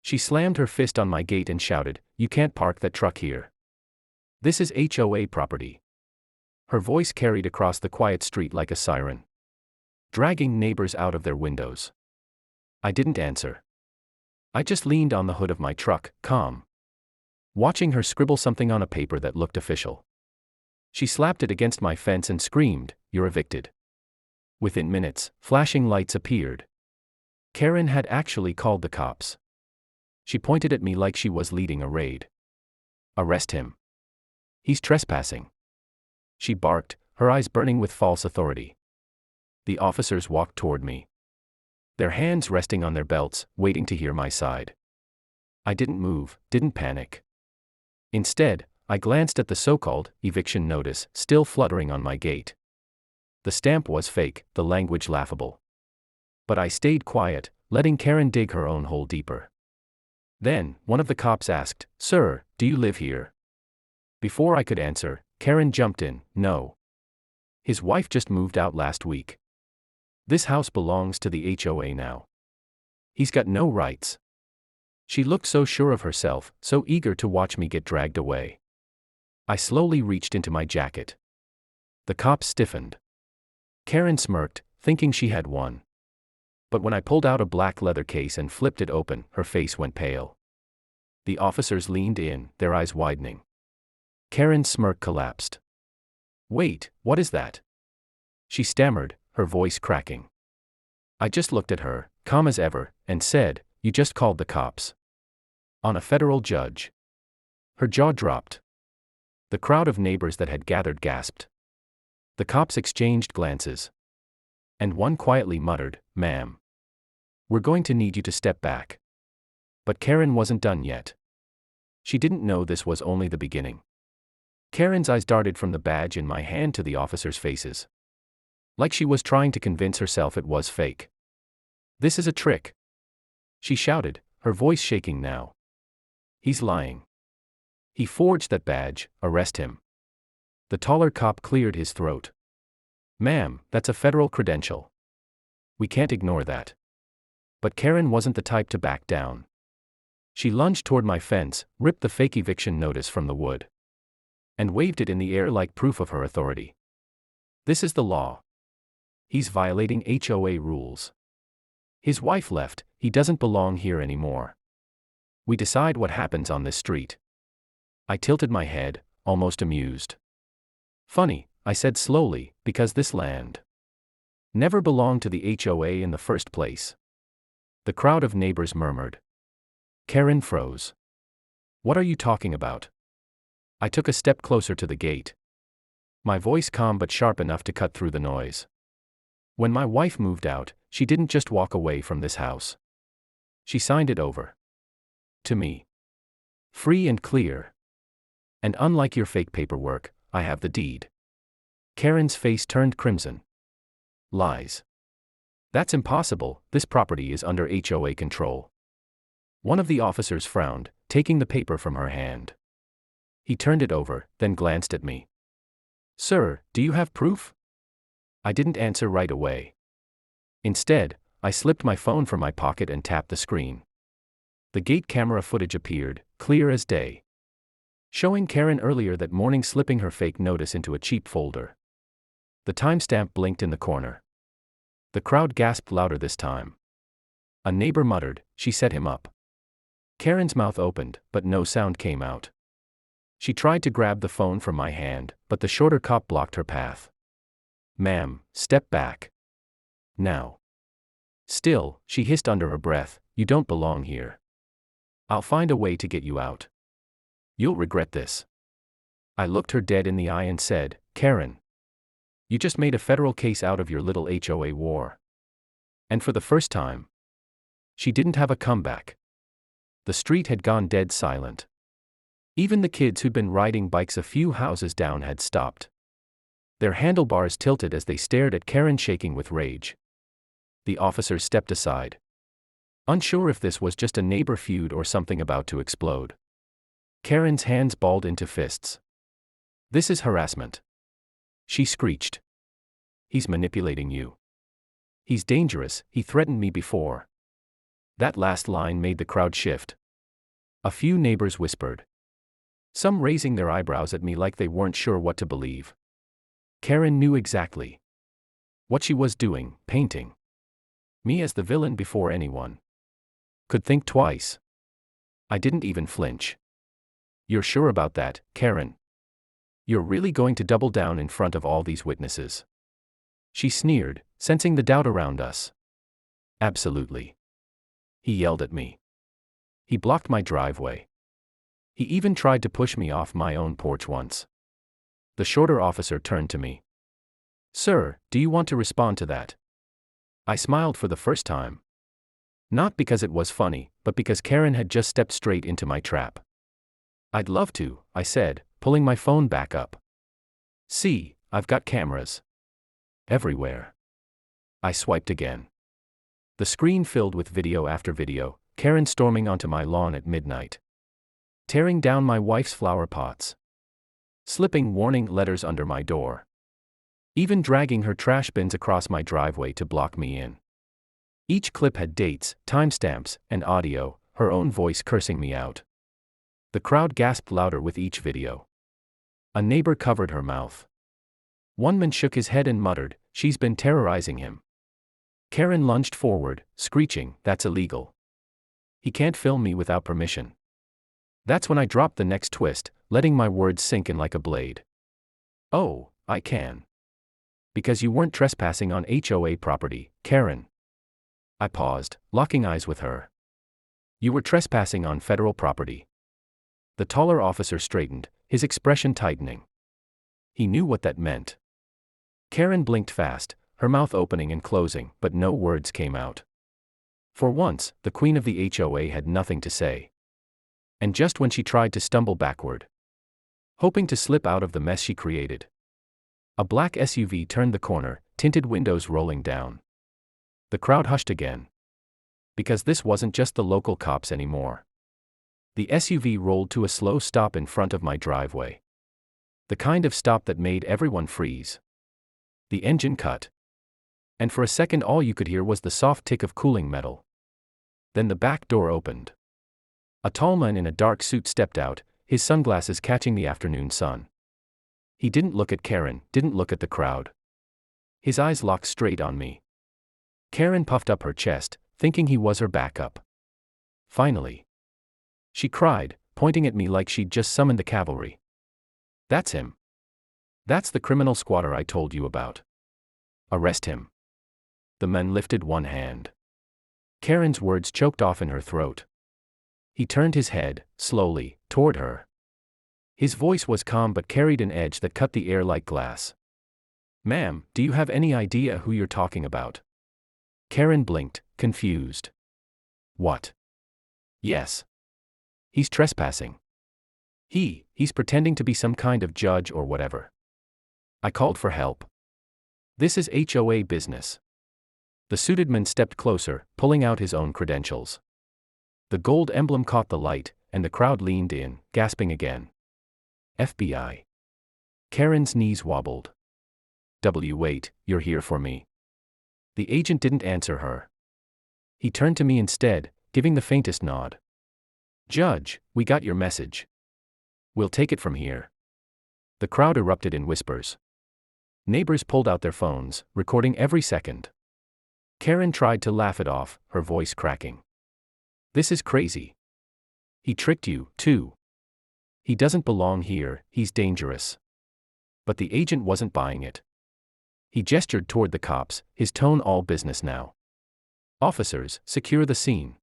She slammed her fist on my gate and shouted, "You can't park that truck here. This is HOA property." Her voice carried across the quiet street like a siren, dragging neighbors out of their windows. I didn't answer. I just leaned on the hood of my truck, calm, watching her scribble something on a paper that looked official. She slapped it against my fence and screamed, "You're evicted." Within minutes, flashing lights appeared. Karen had actually called the cops. She pointed at me like she was leading a raid. "Arrest him. He's trespassing," she barked, her eyes burning with false authority. The officers walked toward me, their hands resting on their belts, waiting to hear my side. I didn't move, didn't panic. Instead, I glanced at the so-called eviction notice still fluttering on my gate. The stamp was fake, the language laughable. But I stayed quiet, letting Karen dig her own hole deeper. Then, one of the cops asked, "Sir, do you live here?" Before I could answer, Karen jumped in, "No. His wife just moved out last week. This house belongs to the HOA now. He's got no rights." She looked so sure of herself, so eager to watch me get dragged away. I slowly reached into my jacket. The cops stiffened. Karen smirked, thinking she had won. But when I pulled out a black leather case and flipped it open, her face went pale. The officers leaned in, their eyes widening. Karen's smirk collapsed. "Wait, what is that?" she stammered, her voice cracking. I just looked at her, calm as ever, and said, "You just called the cops on a federal judge." Her jaw dropped. The crowd of neighbors that had gathered gasped. The cops exchanged glances. And one quietly muttered, "Ma'am, we're going to need you to step back." But Karen wasn't done yet. She didn't know this was only the beginning. Karen's eyes darted from the badge in my hand to the officers' faces, like she was trying to convince herself it was fake. "This is a trick," she shouted, her voice shaking now. "He's lying. He forged that badge, arrest him." The taller cop cleared his throat. "Ma'am, that's a federal credential. We can't ignore that." But Karen wasn't the type to back down. She lunged toward my fence, ripped the fake eviction notice from the wood, and waved it in the air like proof of her authority. "This is the law. He's violating HOA rules. His wife left, he doesn't belong here anymore. We decide what happens on this street." I tilted my head, almost amused. "Funny," I said slowly, "because this land never belonged to the HOA in the first place." The crowd of neighbors murmured. Karen froze. "What are you talking about?" I took a step closer to the gate, my voice calm but sharp enough to cut through the noise. "When my wife moved out, she didn't just walk away from this house. She signed it over. To me. Free and clear. And unlike your fake paperwork, I have the deed." Karen's face turned crimson. "Lies. That's impossible, this property is under HOA control." One of the officers frowned, taking the paper from her hand. He turned it over, then glanced at me. "Sir, do you have proof?" I didn't answer right away. Instead, I slipped my phone from my pocket and tapped the screen. The gate camera footage appeared, clear as day, showing Karen earlier that morning slipping her fake notice into a cheap folder. The timestamp blinked in the corner. The crowd gasped louder this time. A neighbor muttered, "She set him up." Karen's mouth opened, but no sound came out. She tried to grab the phone from my hand, but the shorter cop blocked her path. "Ma'am, step back. Now." Still, she hissed under her breath, "You don't belong here. I'll find a way to get you out. You'll regret this." I looked her dead in the eye and said, "Karen, you just made a federal case out of your little HOA war." And for the first time, she didn't have a comeback. The street had gone dead silent. Even the kids who'd been riding bikes a few houses down had stopped. Their handlebars tilted as they stared at Karen shaking with rage. The officers stepped aside, unsure if this was just a neighbor feud or something about to explode. Karen's hands balled into fists. "This is harassment," she screeched. "He's manipulating you. He's dangerous, he threatened me before." That last line made the crowd shift. A few neighbors whispered, some raising their eyebrows at me like they weren't sure what to believe. Karen knew exactly what she was doing, painting me as the villain before anyone could think twice. I didn't even flinch. You're sure about that, Karen? You're really going to double down in front of all these witnesses? She sneered, sensing the doubt around us. Absolutely. He yelled at me. He blocked my driveway. He even tried to push me off my own porch once. The shorter officer turned to me. Sir, do you want to respond to that? I smiled for the first time. Not because it was funny, but because Karen had just stepped straight into my trap. I'd love to, I said, pulling my phone back up. See, I've got cameras everywhere. I swiped again. The screen filled with video after video, Karen storming onto my lawn at midnight, tearing down my wife's flower pots, slipping warning letters under my door, even dragging her trash bins across my driveway to block me in. Each clip had dates, timestamps, and audio, her own voice cursing me out. The crowd gasped louder with each video. A neighbor covered her mouth. One man shook his head and muttered, she's been terrorizing him. Karen lunged forward, screeching, that's illegal. He can't film me without permission. That's when I dropped the next twist, letting my words sink in like a blade. Oh, I can. Because you weren't trespassing on HOA property, Karen. I paused, locking eyes with her. You were trespassing on federal property. The taller officer straightened, his expression tightening. He knew what that meant. Karen blinked fast, her mouth opening and closing, but no words came out. For once, the queen of the HOA had nothing to say. And just when she tried to stumble backward, hoping to slip out of the mess she created, a black SUV turned the corner, tinted windows rolling down. The crowd hushed again. Because this wasn't just the local cops anymore. The SUV rolled to a slow stop in front of my driveway. The kind of stop that made everyone freeze. The engine cut. And for a second all you could hear was the soft tick of cooling metal. Then the back door opened. A tall man in a dark suit stepped out, his sunglasses catching the afternoon sun. He didn't look at Karen, didn't look at the crowd. His eyes locked straight on me. Karen puffed up her chest, thinking he was her backup. Finally. She cried, pointing at me like she'd just summoned the cavalry. That's him. That's the criminal squatter I told you about. Arrest him. The man lifted one hand. Karen's words choked off in her throat. He turned his head, slowly, toward her. His voice was calm but carried an edge that cut the air like glass. Ma'am, do you have any idea who you're talking about? Karen blinked, confused. What? Yes. He's trespassing. He's pretending to be some kind of judge or whatever. I called for help. This is HOA business. The suited man stepped closer, pulling out his own credentials. The gold emblem caught the light, and the crowd leaned in, gasping again. FBI. Karen's knees wobbled. Wait, you're here for me. The agent didn't answer her. He turned to me instead, giving the faintest nod. Judge, we got your message. We'll take it from here. The crowd erupted in whispers. Neighbors pulled out their phones, recording every second. Karen tried to laugh it off, her voice cracking. This is crazy. He tricked you, too. He doesn't belong here, he's dangerous. But the agent wasn't buying it. He gestured toward the cops, his tone all business now. Officers, secure the scene.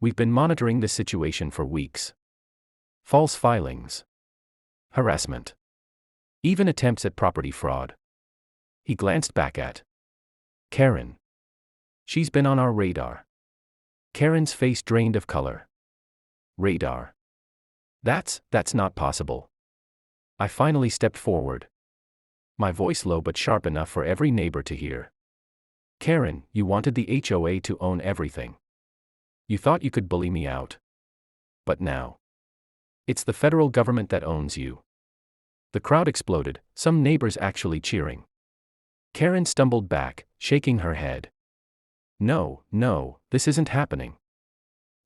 We've been monitoring this situation for weeks. False filings. Harassment. Even attempts at property fraud. He glanced back at Karen. She's been on our radar. Karen's face drained of color. Radar. That's not possible. I finally stepped forward. My voice low but sharp enough for every neighbor to hear. Karen, you wanted the HOA to own everything. You thought you could bully me out. But now. It's the federal government that owns you. The crowd exploded, some neighbors actually cheering. Karen stumbled back, shaking her head. No, no, this isn't happening.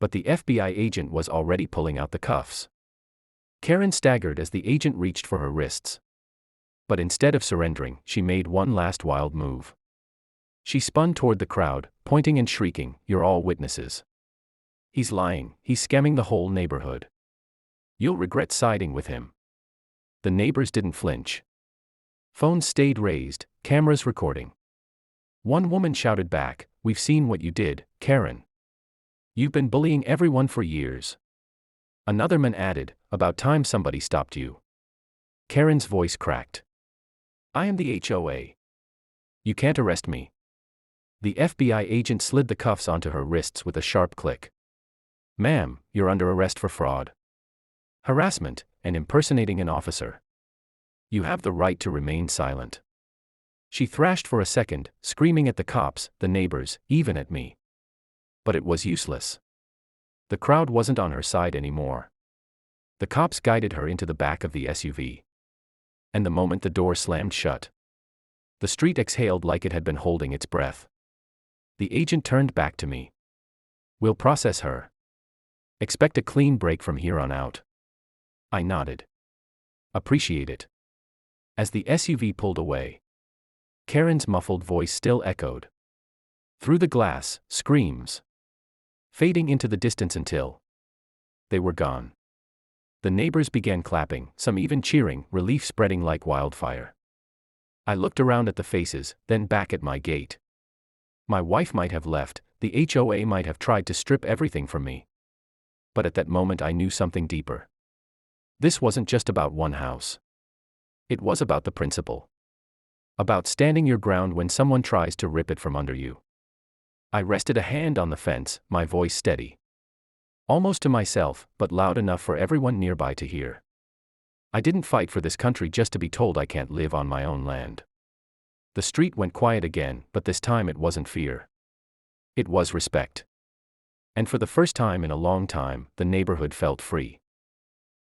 But the FBI agent was already pulling out the cuffs. Karen staggered as the agent reached for her wrists. But instead of surrendering, she made one last wild move. She spun toward the crowd, pointing and shrieking, "You're all witnesses. He's lying, he's scamming the whole neighborhood. You'll regret siding with him." The neighbors didn't flinch. Phones stayed raised, cameras recording. One woman shouted back, "We've seen what you did, Karen. You've been bullying everyone for years." Another man added, "About time somebody stopped you." Karen's voice cracked. "I am the HOA. You can't arrest me." The FBI agent slid the cuffs onto her wrists with a sharp click. "Ma'am, you're under arrest for fraud, harassment, and impersonating an officer. You have the right to remain silent." She thrashed for a second, screaming at the cops, the neighbors, even at me. But it was useless. The crowd wasn't on her side anymore. The cops guided her into the back of the SUV. And the moment the door slammed shut, the street exhaled like it had been holding its breath. The agent turned back to me. "We'll process her. Expect a clean break from here on out." I nodded. "Appreciate it." As the SUV pulled away, Karen's muffled voice still echoed. Through the glass, screams, fading into the distance until they were gone. The neighbors began clapping, some even cheering, relief spreading like wildfire. I looked around at the faces, then back at my gate. My wife might have left, the HOA might have tried to strip everything from me. But at that moment I knew something deeper. This wasn't just about one house. It was about the principle. About standing your ground when someone tries to rip it from under you. I rested a hand on the fence, my voice steady. Almost to myself, but loud enough for everyone nearby to hear. I didn't fight for this country just to be told I can't live on my own land. The street went quiet again, but this time it wasn't fear. It was respect. And for the first time in a long time, the neighborhood felt free.